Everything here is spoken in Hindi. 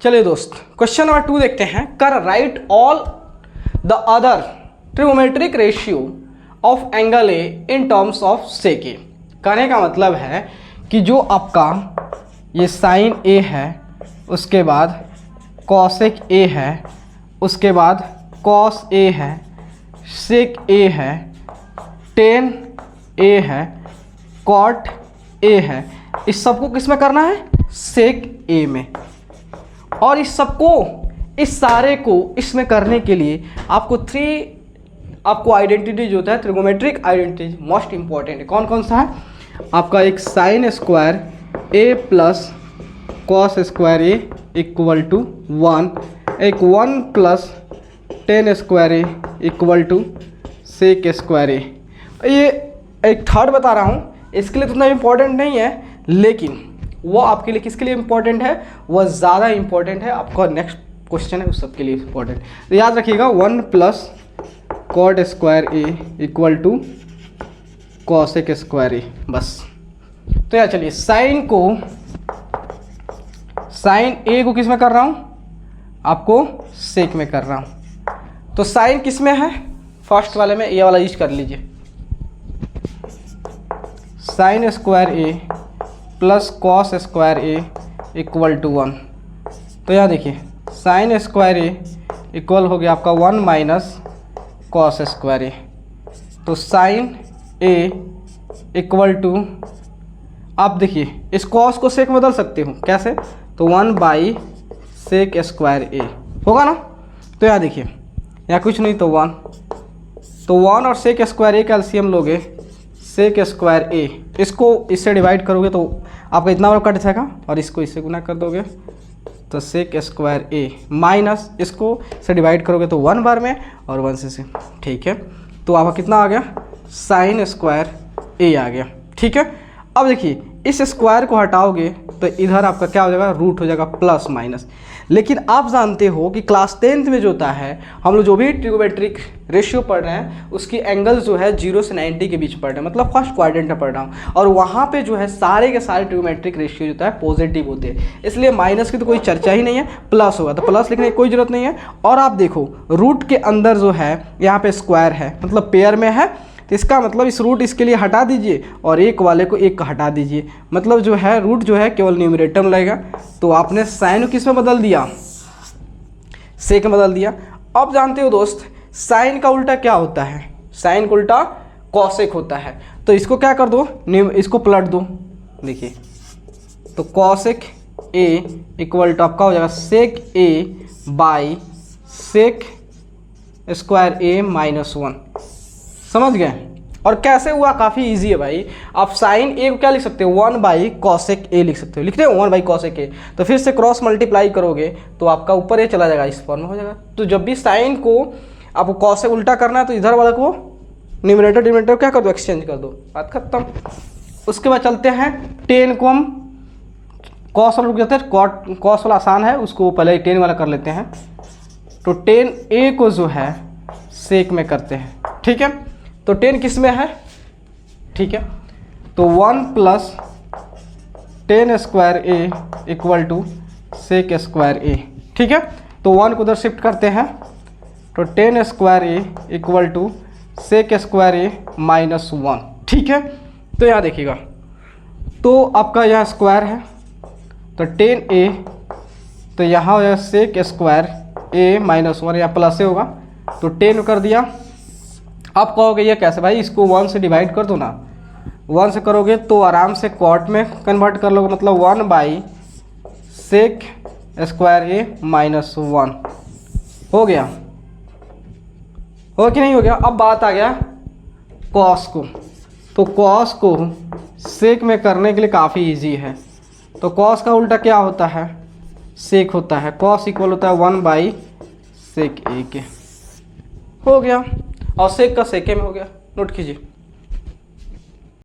चलिए दोस्त, क्वेश्चन नंबर 2 देखते हैं। कर write all the other trigonometric ratio of angle A in terms of sec A. कहने का मतलब है कि जो आपका ये साइन ए है, उसके बाद कॉसेक ए है, उसके बाद कॉस ए है, सेक ए है, टेन ए है, कॉट ए है, इस सबको किस में करना है? सेक ए में। और इस सबको, इस सारे को इसमें करने के लिए आपको आइडेंटिटी जो होता है, ट्रिगोमेट्रिक आइडेंटिटी मोस्ट इंपॉर्टेंट है। कौन कौन सा है? आपका एक sine square A plus cos square A equal to 1, एक 1 plus tan square A equal to sec square A. ये एक थर्ड बता रहा हूँ, इसके लिए तो उतना इम्पोर्टेंट नहीं है, लेकिन वो आपके लिए किसके लिए इम्पोर्टेंट है? वह ज़्यादा इम्पोर्टेंट है। आपका नेक्स्ट क्वेश्चन है उस सब के लिए इम्पोर्टेंट। तो याद रखिएगा 1 plus cot square A equal to cosec square A, बस। तो यार चलिए, साइन ए को किस में कर रहा हूँ? आपको सेक में कर रहा हूँ। तो साइन किस में है? फर्स्ट वाले में ये वाला यूज कर लीजिए, sine square A plus cos square A equal to 1। तो यहाँ देखिए, साइन स्क्वायर ए इक्वल हो गया आपका 1 माइनस कॉस स्क्वायर ए। तो साइन ए इक्वल टू, आप देखिए इस कॉस को सेक बदल सकते हो, कैसे? तो 1 बाई सेक स्क्वायर ए होगा ना। तो यहाँ देखिए, यहाँ कुछ नहीं तो 1, तो 1 और सेक स्क्वायर ए का एलसीएम लोगे, सेक स्क्वायर ए, इसको इससे डिवाइड करोगे तो आपका इतना बार कट जाएगा, और इसको इससे गुना कर दोगे तो सेक स्क्वायर ए, माइनस इसको से डिवाइड करोगे तो 1 बार में और 1 से, ठीक है। तो आपका कितना आ गया? साइन स्क्वायर ए आ गया, ठीक है। अब देखिए, इस स्क्वायर को हटाओगे तो इधर आपका क्या हो जाएगा? रूट हो जाएगा प्लस माइनस। लेकिन आप जानते हो कि क्लास 10th में जो होता है, हम लोग जो भी ट्रिगोमेट्रिक रेशियो पढ़ रहे हैं उसकी एंगल्स जो है 0 से 90 के बीच पढ़ रहे हैं, मतलब फर्स्ट क्वाड्रेंट में पढ़ रहा हूँ। और वहाँ पे जो है सारे के सारे ट्रिगोमेट्रिक रेशियो जो होता है पॉजिटिव होते हैं, इसलिए माइनस की तो कोई चर्चा ही नहीं है, प्लस होगा तो प्लस लिखने की कोई जरूरत नहीं है। और आप देखो, रूट के अंदर जो है यहाँ पे स्क्वायर है, मतलब पेयर में है, तो इसका मतलब इस रूट इसके लिए हटा दीजिए और एक वाले को एक हटा दीजिए, मतलब जो है रूट जो है केवल न्यूमरेटर में लगेगा। तो आपने साइन को किस में बदल दिया? सेक में बदल दिया। अब जानते हो दोस्त, साइन का उल्टा क्या होता है? साइन का उल्टा कॉसेक होता है। तो इसको क्या कर दो? इसको पलट दो। देखिए, तो कॉसेक ए इक्वल टू आपका हो जाएगा sec A by sec square A minus 1। समझ गए? और कैसे हुआ? काफ़ी इजी है भाई। आप साइन ए को क्या लिख सकते हो? 1 बाई कॉसेक ए लिख सकते हो। लिखते हो 1 बाई कॉसेक ए, तो फिर से क्रॉस मल्टीप्लाई करोगे तो आपका ऊपर ए चला जाएगा, इस फॉर्म में हो जाएगा। तो जब भी साइन को आपको कॉसेक उल्टा करना है तो इधर वाला को न्यूमरेटर डिनोमिनेटर क्या कर दो? एक्सचेंज कर दो, बात खत्म। उसके बाद चलते हैं, टेन को हम कॉस वाला रुक जाते हैं, कॉस वाला आसान है, उसको पहले टेन वाला कर लेते हैं। तो टेन ए को जो है सेक में करते हैं, ठीक है। तो 10 किस में है? ठीक है, तो 1 plus tan square A equal to sec square A, ठीक है। तो 1 को उधर शिफ्ट करते हैं, तो tan square A equal to sec square A minus 1, ठीक है। तो यहाँ देखिएगा, तो आपका यहाँ स्क्वायर है, तो टेन ए, तो यहाँ हो जाएगा सेक स्क्वायर ए माइनस 1, या प्लस से होगा, तो 10 कर दिया। आप कहोगे ये कैसे भाई? इसको 1 से डिवाइड कर दो ना। 1 से करोगे तो आराम से कॉट में कन्वर्ट कर लोगे, मतलब 1 by sec square A minus 1 हो गया। हो कि नहीं हो गया? अब बात आ गया कॉस को। तो कॉस को सेक में करने के लिए काफ़ी इजी है। तो कॉस का उल्टा क्या होता है? सेक होता है। कॉस इक्वल होता है 1 बाई सेक ए के, हो गया। और सेक का सेके में हो गया, नोट कीजिए।